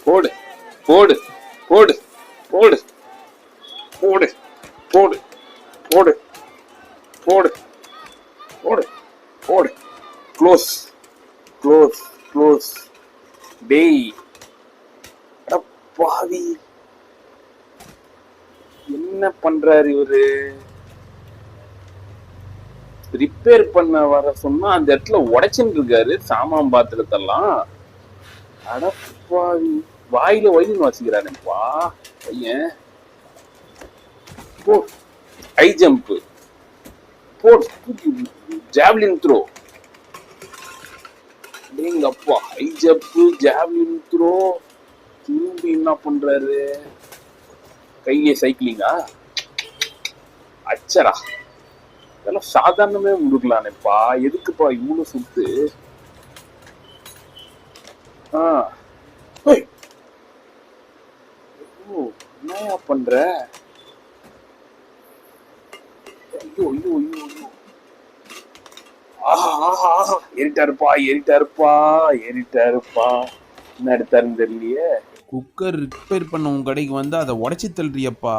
போடு போடு போடு போடு போடு போடு போடு போடு போடு போடு க்ளோஸ் க்ளோஸ் க்ளோஸ். டேய் பாவி, என்ன பண்றாரு இவரு? ரிப்பேர் பண்ண வர சொன்னா அந்த இடத்துல உடைச்சுட்டு இருக்காரு சாமான் பாத்திரத்தெல்லாம். அடப்பாவி, வாயில வயிறு வாசிக்கிறானுப்பா பையன். போ high jump, boat javelin throw. எங்க அப்பா, ஹை ஜம்ப் ஜாவ்லின் த்ரோ. திரும்பி என்ன பண்றாரு? கையை சைக்கிளிங்கா? அச்சரா, இதெல்லாம் சாதாரணமே முடுக்கலானேப்பா. எதுக்குப்பா இவ்வளவு சுத்து? என்னயா பண்ற? ஐயோ ஐயோ ஐயோ ஐயோ. ஆஹா ஆஹா ஆஹா, ஏறிட்டாருப்பா ஏறிட்டாருப்பா ஏறிட்டாருப்பா. என்ன எடுத்தாருன்னு தெரியலையே. குக்கர் ரிப்பேர் பண்ண உன் கடைக்கு வந்து அதை உடைச்சி தள்ளுறியப்பா.